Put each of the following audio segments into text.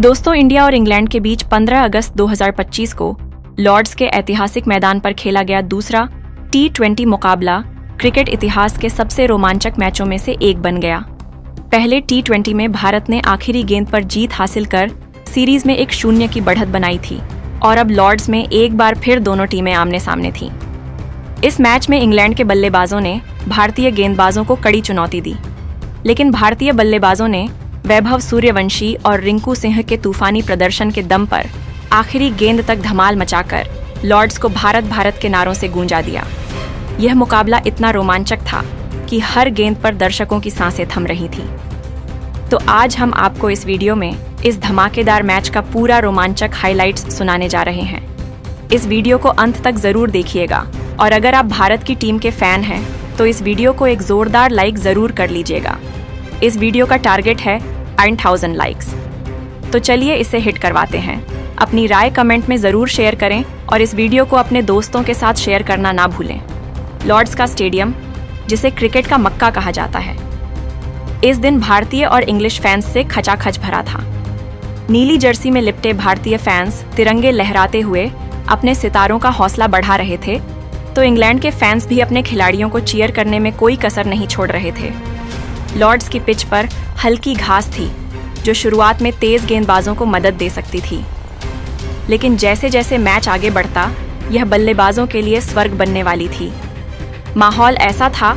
दोस्तों, इंडिया और इंग्लैंड के बीच 15 अगस्त 2025 को लॉर्ड्स के ऐतिहासिक मैदान पर खेला गया दूसरा T20 मुकाबला क्रिकेट इतिहास के सबसे रोमांचक मैचों में से एक बन गया। पहले T20 में भारत ने आखिरी गेंद पर जीत हासिल कर सीरीज में 1-0 की बढ़त बनाई थी और अब लॉर्ड्स में एक बार फिर दोनों टीमें आमने सामने थीं। इस मैच में इंग्लैंड के बल्लेबाजों ने भारतीय गेंदबाजों को कड़ी चुनौती दी, लेकिन भारतीय बल्लेबाजों ने वैभव सूर्यवंशी और रिंकू सिंह के तूफानी प्रदर्शन के दम पर आखिरी गेंद तक धमाल मचाकर लॉर्ड्स को भारत के नारों से गूंजा दिया। यह मुकाबला इतना रोमांचक था कि हर गेंद पर दर्शकों की सांसें थम रही थीं। तो आज हम आपको इस वीडियो में इस धमाकेदार मैच का पूरा रोमांचक हाइलाइट्स सुनाने जा रहे हैं। इस वीडियो को अंत तक जरूर देखिएगा और अगर आप भारत की टीम के फैन हैं तो इस वीडियो को एक जोरदार लाइक जरूर कर लीजिएगा। इस वीडियो का टारगेट है 1000 लाइक्स। तो चलिए इसे हिट करवाते हैं। अपनी राय कमेंट में जरूर शेयर करें और इस वीडियो को अपने दोस्तों के साथ शेयर करना ना भूलें। लॉर्ड्स का स्टेडियम, जिसे क्रिकेट का मक्का कहा जाता है, इस दिन भारतीय और इंग्लिश फैंस से खचाखच भरा था। नीली जर्सी में लिपटे भारतीय फैंस तिरंगे लहराते हुए अपने सितारों का हौसला बढ़ा रहे थे, तो इंग्लैंड के फैंस भी अपने खिलाड़ियों को चीयर करने में कोई कसर नहीं छोड़ रहे थे। लॉर्ड्स की पिच पर हल्की घास थी जो शुरुआत में तेज गेंदबाजों को मदद दे सकती थी, लेकिन जैसे जैसे मैच आगे बढ़ता यह बल्लेबाजों के लिए स्वर्ग बनने वाली थी। माहौल ऐसा था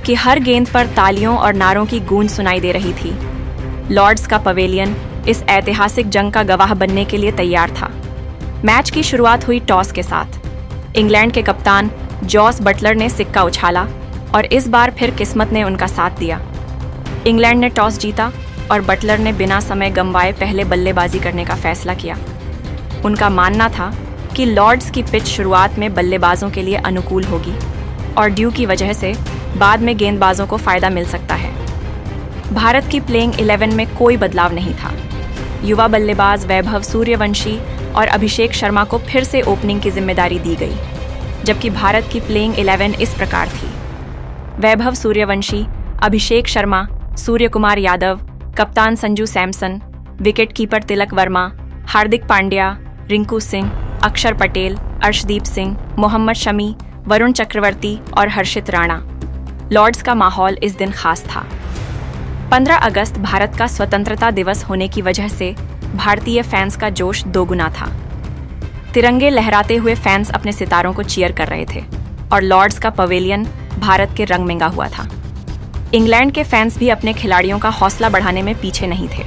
कि हर गेंद पर तालियों और नारों की गूंज सुनाई दे रही थी। लॉर्ड्स का पवेलियन इस ऐतिहासिक जंग का गवाह बनने के लिए तैयार था। मैच की शुरुआत हुई टॉस के साथ। इंग्लैंड के कप्तान जॉस बटलर ने सिक्का उछाला और इस बार फिर किस्मत ने उनका साथ दिया। इंग्लैंड ने टॉस जीता और बटलर ने बिना समय गंवाए पहले बल्लेबाजी करने का फैसला किया। उनका मानना था कि लॉर्ड्स की पिच शुरुआत में बल्लेबाजों के लिए अनुकूल होगी और ड्यू की वजह से बाद में गेंदबाजों को फायदा मिल सकता है। भारत की प्लेइंग 11 में कोई बदलाव नहीं था। युवा बल्लेबाज वैभव सूर्यवंशी और अभिषेक शर्मा को फिर से ओपनिंग की जिम्मेदारी दी गई, जबकि भारत की प्लेइंग 11 इस प्रकार थी: वैभव सूर्यवंशी, अभिषेक शर्मा, सूर्य कुमार यादव, कप्तान संजू सैमसन, विकेट कीपर तिलक वर्मा, हार्दिक पांड्या, रिंकू सिंह, अक्षर पटेल, अर्शदीप सिंह, मोहम्मद शमी, वरुण चक्रवर्ती और हर्षित राणा। लॉर्ड्स का माहौल इस दिन खास था। 15 अगस्त भारत का स्वतंत्रता दिवस होने की वजह से भारतीय फैंस का जोश दोगुना था। तिरंगे लहराते हुए फैंस अपने सितारों को चीयर कर रहे थे और लॉर्ड्स का पवेलियन भारत के रंग मंगा हुआ था। इंग्लैंड के फैंस भी अपने खिलाड़ियों का हौसला बढ़ाने में पीछे नहीं थे।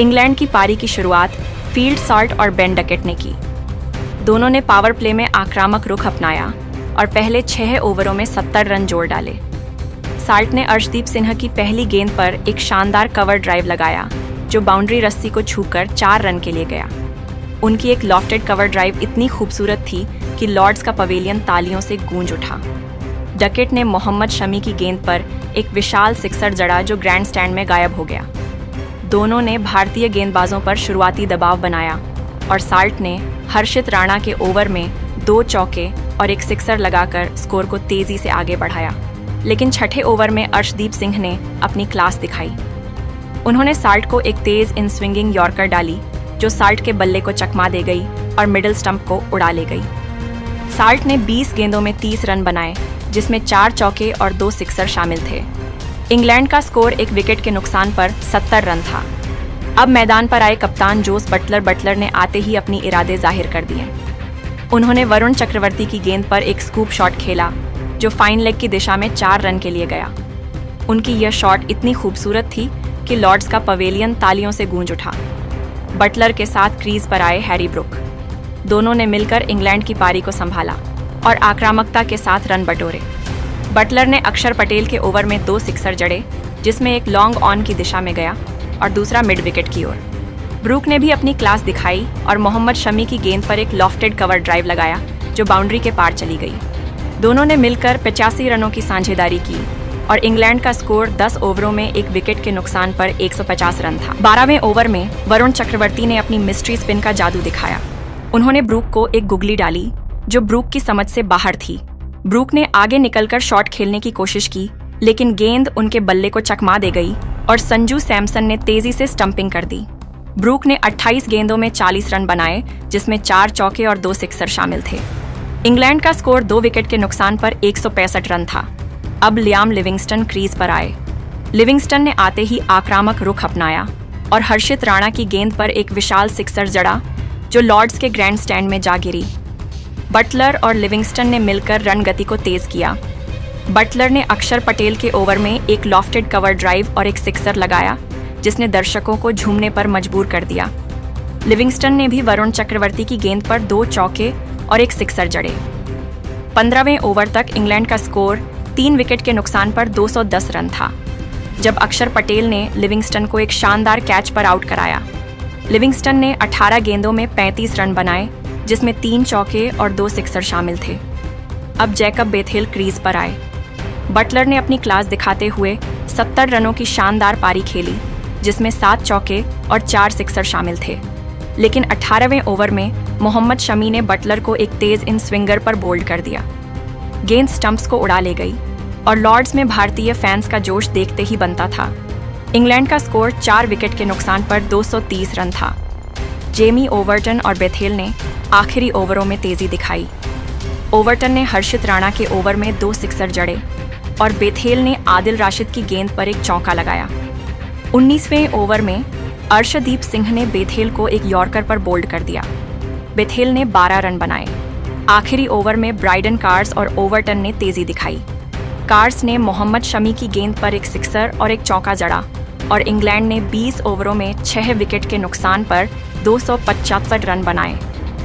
इंग्लैंड की पारी की शुरुआत फील्ड सॉल्ट और बेन डकेट ने की। दोनों ने पावर प्ले में आक्रामक रुख अपनाया और पहले 6 ओवरों में 70 रन जोड़ डाले। साल्ट ने अर्शदीप सिन्हा की पहली गेंद पर एक शानदार कवर ड्राइव लगाया जो बाउंड्री रस्सी को छूकर 4 रन के लिए गया। उनकी एक लॉफ्टेड कवर ड्राइव इतनी खूबसूरत थी कि लॉर्ड्स का पवेलियन तालियों से गूंज उठा। डकेट ने मोहम्मद शमी की गेंद पर एक विशाल सिक्सर जड़ा जो ग्रैंड स्टैंड में गायब हो गया। दोनों ने भारतीय गेंदबाजों पर शुरुआती दबाव बनाया और साल्ट ने हर्षित राणा के ओवर में 2 चौके और एक सिक्सर लगाकर स्कोर को तेजी से आगे बढ़ाया। लेकिन छठे ओवर में अर्शदीप सिंह ने अपनी क्लास दिखाई। उन्होंने साल्ट को एक तेज इन स्विंगिंग यॉर्कर डाली जो साल्ट के बल्ले को चकमा दे गई और मिडिल स्टंप को उड़ा ले गई। साल्ट ने 20 गेंदों में 30 रन बनाए, जिसमें 4 चौके और 2 सिक्सर शामिल थे। इंग्लैंड का स्कोर एक विकेट के नुकसान पर 70 रन था। अब मैदान पर आए कप्तान जोस बटलर ने आते ही अपनी इरादे जाहिर कर दिए। उन्होंने वरुण चक्रवर्ती की गेंद पर एक स्कूप शॉट खेला जो फाइन लेग की दिशा में 4 रन के लिए गया। उनकी यह शॉट इतनी खूबसूरत थी कि लॉर्ड्स का पवेलियन तालियों से गूंज उठा। बटलर के साथ क्रीज पर आए हैरी ब्रुक। दोनों ने मिलकर इंग्लैंड की पारी को संभाला और आक्रामकता के साथ रन बटोरे। बटलर ने अक्षर पटेल के ओवर में 2 सिक्सर जड़े, जिसमें एक लॉन्ग ऑन की दिशा में गया और दूसरा मिड विकेट की ओर। ब्रूक ने भी अपनी क्लास दिखाई और मोहम्मद शमी की गेंद पर एक लॉफ्टेड कवर ड्राइव लगाया जो बाउंड्री के पार चली गई। दोनों ने मिलकर 85 रनों की साझेदारी की और इंग्लैंड का स्कोर 10 ओवरों में एक विकेट के नुकसान पर 150 रन था। 12वें ओवर में वरुण चक्रवर्ती ने अपनी मिस्ट्री स्पिन का जादू दिखाया। उन्होंने ब्रूक को एक गुगली डाली जो ब्रूक की समझ से बाहर थी। ब्रूक ने आगे निकलकर शॉट खेलने की कोशिश की, लेकिन गेंद उनके बल्ले को चकमा दे गई और संजू सैमसन ने तेजी से स्टंपिंग कर दी। ब्रूक ने 28 गेंदों में 40 रन बनाए, जिसमें 4 चौके और 2 सिक्सर शामिल थे। इंग्लैंड का स्कोर 2 विकेट के नुकसान पर 165 रन था। अब लियाम लिविंगस्टन क्रीज पर आए। लिविंगस्टन ने आते ही आक्रामक रुख अपनाया और हर्षित राणा की गेंद पर एक विशाल सिक्सर जड़ा, जो लॉर्ड्स के ग्रैंड स्टैंड में जा गिरी। बटलर और लिविंगस्टन ने मिलकर रन गति को तेज किया। बटलर ने अक्षर पटेल के ओवर में एक लॉफ्टेड कवर ड्राइव और एक सिक्सर लगाया, जिसने दर्शकों को झूमने पर मजबूर कर दिया। लिविंगस्टन ने भी वरुण चक्रवर्ती की गेंद पर 2 चौके और एक सिक्सर जड़े। 15वें ओवर तक इंग्लैंड का स्कोर 3 विकेट के नुकसान पर 210 रन था, जब अक्षर पटेल ने लिविंगस्टन को एक शानदार कैच पर आउट कराया। लिविंगस्टन ने 18 गेंदों में 35 रन बनाए, जिसमें 3 चौके और 2 सिक्सर शामिल थे। अब जैकब बेथेल क्रीज पर आए। बटलर ने अपनी क्लास दिखाते हुए 70 रनों की शानदार पारी खेली, जिसमें 7 चौके और 4 सिक्सर शामिल थे। लेकिन 18वें ओवर में मोहम्मद शमी ने बटलर को एक तेज इन स्विंगर पर बोल्ड कर दिया। गेंद स्टंप्स को उड़ा ले गई और लॉर्ड्स में भारतीय फैंस का जोश देखते ही बनता था। इंग्लैंड का स्कोर 4 विकेट के नुकसान पर 230 रन था। जेमी ओवर्टन और बेथेल ने आखिरी ओवरों में तेजी दिखाई। ओवर्टन ने हर्षित राणा के ओवर में 2 सिक्सर जड़े और बेथेल ने आदिल राशिद की गेंद पर एक चौका लगाया। 19वें ओवर में अर्शदीप सिंह ने बेथेल को एक यॉर्कर पर बोल्ड कर दिया। बेथेल ने 12 रन बनाए। आखिरी ओवर में ब्राइडन कार्स और ओवर्टन ने तेजी दिखाई। कार्स ने मोहम्मद शमी की गेंद पर एक सिक्सर और एक चौका जड़ा और इंग्लैंड ने 20 ओवरों में 6 विकेट के नुकसान पर 275 रन बनाए।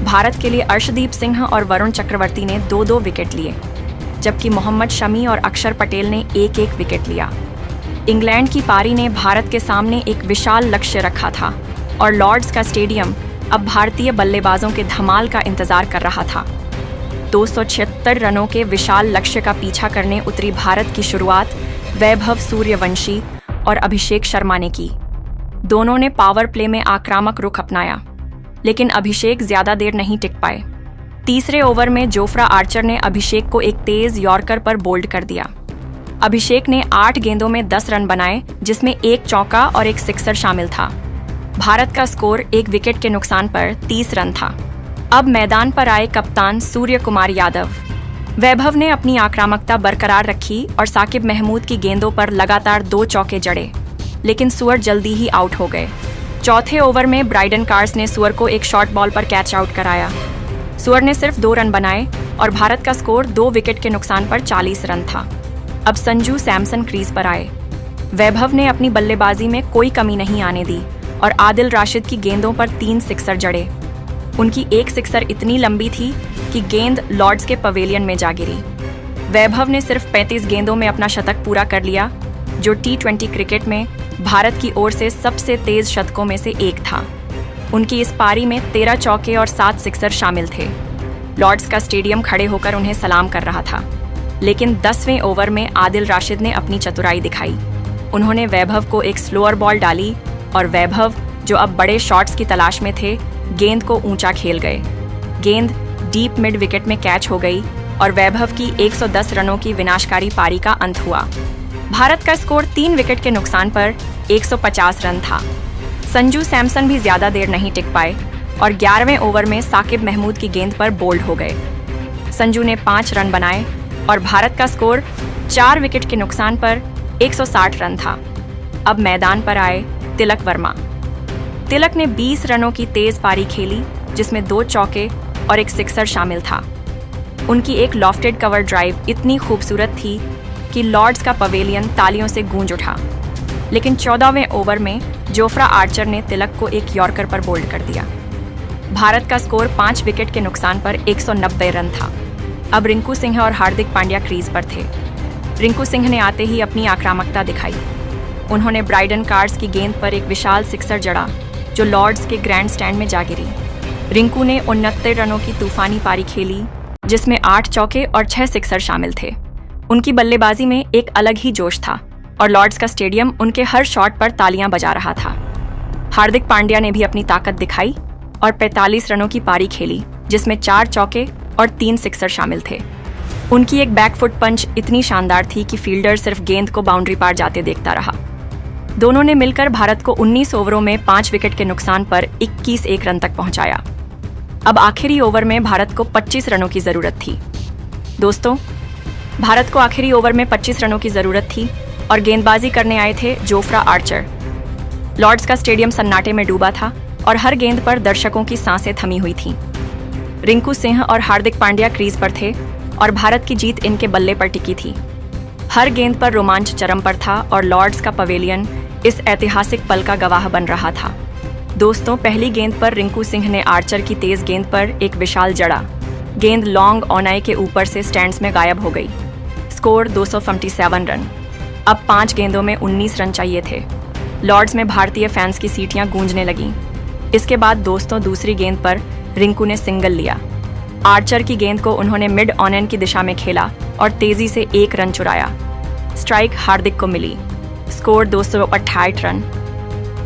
भारत के लिए अर्शदीप सिंह और वरुण चक्रवर्ती ने 2-2 विकेट लिए, जबकि मोहम्मद शमी और अक्षर पटेल ने 1-1 विकेट लिया। इंग्लैंड की पारी ने भारत के सामने एक विशाल लक्ष्य रखा था और लॉर्ड्स का स्टेडियम अब भारतीय बल्लेबाजों के धमाल का इंतजार कर रहा था। 276 रनों के विशाल लक्ष्य का पीछा करने उतरी भारत की शुरुआत वैभव सूर्यवंशी और अभिषेक शर्मा ने की। दोनों ने पावर प्ले में आक्रामक रुख अपनाया, लेकिन अभिषेक ज्यादा देर नहीं टिक पाए। तीसरे ओवर में जोफ्रा आर्चर ने अभिषेक को एक तेज यॉर्कर पर बोल्ड कर दिया। अभिषेक ने 8 गेंदों में 10 रन बनाए, जिसमें 1 चौका और 1 सिक्सर शामिल था। भारत का स्कोर 1 विकेट के नुकसान पर 30 रन था। अब मैदान पर आए कप्तान सूर्य कुमार यादव। वैभव ने अपनी आक्रामकता बरकरार रखी और साकिब महमूद की गेंदों पर लगातार 2 चौके जड़े, लेकिन सुअर जल्दी ही आउट हो गए। चौथे ओवर में ब्राइडन कार्स ने सुअर को एक शॉर्ट बॉल पर कैच आउट कराया। सुअर ने सिर्फ 2 रन बनाए और भारत का स्कोर 2 विकेट के नुकसान पर 40 रन था। अब संजू सैमसन क्रीज पर आए। वैभव ने अपनी बल्लेबाजी में कोई कमी नहीं आने दी और आदिल राशिद की गेंदों पर 3 सिक्सर जड़े। उनकी एक सिक्सर इतनी लंबी थी कि गेंद लॉर्ड्स के पवेलियन में जा गिरी। वैभव ने सिर्फ 35 गेंदों में अपना शतक पूरा कर लिया, जो T20 क्रिकेट में भारत की ओर से सबसे तेज शतकों में से एक था। उनकी इस पारी में 13 चौके और 7 सिक्सर शामिल थे। लॉर्ड्स का स्टेडियम खड़े होकर उन्हें सलाम कर रहा था, लेकिन 10वें ओवर में आदिल राशिद ने अपनी चतुराई दिखाई। उन्होंने वैभव को एक स्लोअर बॉल डाली और वैभव, जो अब बड़े शॉट्स की तलाश में थे, गेंद को ऊंचा खेल गए। गेंद डीप मिड विकेट में कैच हो गई और वैभव की 110 रनों की विनाशकारी पारी का अंत हुआ। भारत का स्कोर 3 विकेट के नुकसान पर 150 रन था। संजू सैमसन भी ज्यादा देर नहीं टिक पाए और 11वें ओवर में साकिब महमूद की गेंद पर बोल्ड हो गए। संजू ने 5 रन बनाए और भारत का स्कोर 4 विकेट के नुकसान पर 160 रन था। अब मैदान पर आए तिलक वर्मा। तिलक ने 20 रनों की तेज पारी खेली, जिसमें 2 चौके और 1 सिक्सर शामिल था। उनकी एक लॉफ्टेड कवर ड्राइव इतनी खूबसूरत थी कि लॉर्ड्स का पवेलियन तालियों से गूंज उठा। लेकिन 14वें ओवर में जोफ्रा आर्चर ने तिलक को एक यॉर्कर पर बोल्ड कर दिया। भारत का स्कोर 5 विकेट के नुकसान पर 190 रन था। अब रिंकू सिंह और हार्दिक पांड्या क्रीज पर थे। रिंकू सिंह ने आते ही अपनी आक्रामकता दिखाई। उन्होंने ब्राइडन कार्स की गेंद पर एक विशाल सिक्सर जड़ा, जो लॉर्ड्स के ग्रैंड स्टैंड में जा गिरी। रिंकू ने 69 रनों की तूफानी पारी खेली, जिसमें 8 चौके और 6 सिक्सर शामिल थे। उनकी बल्लेबाजी में एक अलग ही जोश था और लॉर्ड्स का स्टेडियम उनके हर शॉट पर तालियां बजा रहा था। हार्दिक पांड्या ने भी अपनी ताकत दिखाई और 45 रनों की पारी खेली, जिसमें 4 चौके और 3 सिक्सर शामिल थे। उनकी एक बैकफुट पंच इतनी शानदार थी कि फील्डर सिर्फ गेंद को बाउंड्री पार जाते देखता रहा। दोनों ने मिलकर भारत को 19 ओवरों में 5 विकेट के नुकसान पर 21 रन तक पहुंचाया। अब आखिरी ओवर में भारत को 25 रनों की जरूरत थी। दोस्तों, भारत को आखिरी ओवर में 25 रनों की जरूरत थी और गेंदबाजी करने आए थे जोफ्रा आर्चर। लॉर्ड्स का स्टेडियम सन्नाटे में डूबा था और हर गेंद पर दर्शकों की सांसें थमी हुई थीं। रिंकू सिंह और हार्दिक पांड्या क्रीज पर थे और भारत की जीत इनके बल्ले पर टिकी थी। हर गेंद पर रोमांच चरम पर था और लॉर्ड्स का पवेलियन इस ऐतिहासिक पल का गवाह बन रहा था। दोस्तों, पहली गेंद पर रिंकू सिंह ने आर्चर की तेज गेंद पर एक विशाल जड़ा। गेंद लॉन्ग ऑन आई के ऊपर से स्टैंड्स में गायब हो गई। Score 257 run. अब 5 गेंदों में 19 रन चाहिए थे। लॉर्ड्स में भारतीय फैंस की सीटियां गूंजने लगीं। इसके बाद दोस्तों, दूसरी गेंद पर रिंकू ने सिंगल लिया। आर्चर की गेंद को उन्होंने मिड ऑन एंड की दिशा में खेला और तेजी से 1 रन चुराया। स्ट्राइक हार्दिक को मिली। Score 228 run.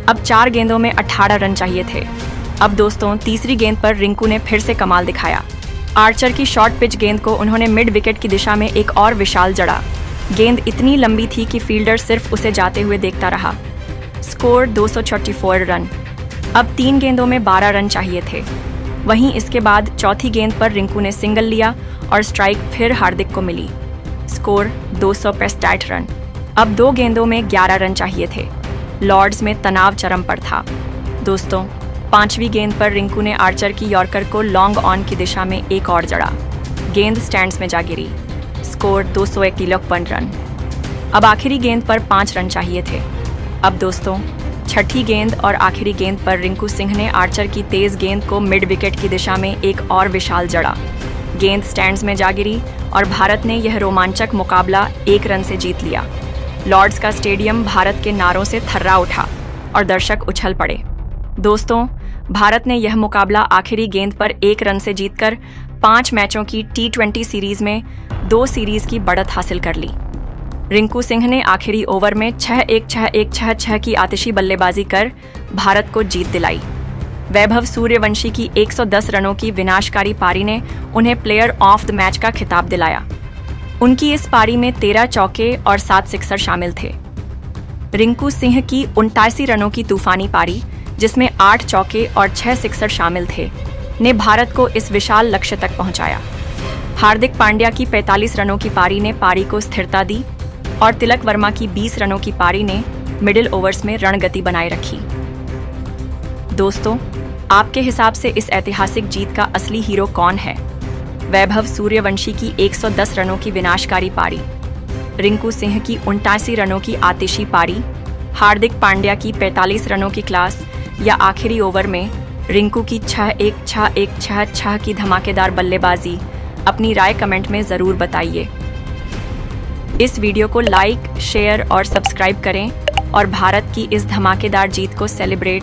अब 4 गेंदों में 18 रन चाहिए थे। अब दोस्तों, तीसरी गेंद पर रिंकू ने फिर से कमाल दिखाया। आर्चर की शॉर्ट पिच गेंद को उन्होंने मिड विकेट की दिशा में एक और विशाल जड़ा। गेंद इतनी लंबी थी कि फील्डर सिर्फ उसे जाते हुए देखता रहा। Score 234 run. अब 3 गेंदों में 12 रन चाहिए थे। वहीं इसके बाद चौथी गेंद पर रिंकू ने सिंगल लिया और स्ट्राइक फिर हार्दिक को मिली। Score 265 run. अब 2 गेंदों में 11 रन चाहिए थे। लॉर्ड्स में तनाव चरम पर था। दोस्तों, 5वीं गेंद पर रिंकू ने आर्चर की यॉर्कर को लॉन्ग ऑन की दिशा में एक और जड़ा। गेंद स्टैंड्स में जा गिरी। Score 251 run. अब आखिरी गेंद पर 5 रन चाहिए थे। अब दोस्तों, छठी गेंद और आखिरी गेंद पर रिंकू सिंह ने आर्चर की तेज गेंद को मिड विकेट की दिशा में एक और विशाल जड़ा। गेंद स्टैंड्स में जा गिरी और भारत ने यह रोमांचक मुकाबला 1 रन से जीत लिया। लॉर्ड्स का स्टेडियम भारत के नारों से थर्रा उठा और दर्शक उछल पड़े। दोस्तों, भारत ने यह मुकाबला आखिरी गेंद पर 1 रन से जीतकर 5 मैचों की T20 सीरीज में 2 सीरीज की बढ़त हासिल कर ली। रिंकू सिंह ने आखिरी ओवर में 6-1-6-1-6-6 की आतिशी बल्लेबाजी कर भारत को जीत दिलाई। वैभव सूर्यवंशी की 110 रनों की विनाशकारी पारी ने उन्हें प्लेयर ऑफ द मैच का खिताब दिलाया। उनकी इस पारी में 13 चौके और 7 सिक्सर शामिल थे। रिंकू सिंह की 79 रनों की तूफानी पारी, जिसमें 8 चौके और 6 सिक्सर शामिल थे, ने भारत को इस विशाल लक्ष्य तक पहुंचाया। हार्दिक पांड्या की 45 रनों की पारी ने पारी को स्थिरता दी और तिलक वर्मा की 20 रनों की पारी ने मिडिल ओवर्स में रणगति बनाए रखी। दोस्तों, आपके हिसाब से इस ऐतिहासिक जीत का असली हीरो कौन है? वैभव सूर्यवंशी की 110 रनों की विनाशकारी पारी, रिंकू सिंह की 79 रनों की आतिशी पारी, हार्दिक पांड्या की 45 रनों की क्लास, या आखिरी ओवर में रिंकू की 6-1-6-1-6-6 की धमाकेदार बल्लेबाजी? अपनी राय कमेंट में ज़रूर बताइए। इस वीडियो को लाइक, शेयर और सब्सक्राइब करें और भारत की इस धमाकेदार जीत को सेलिब्रेट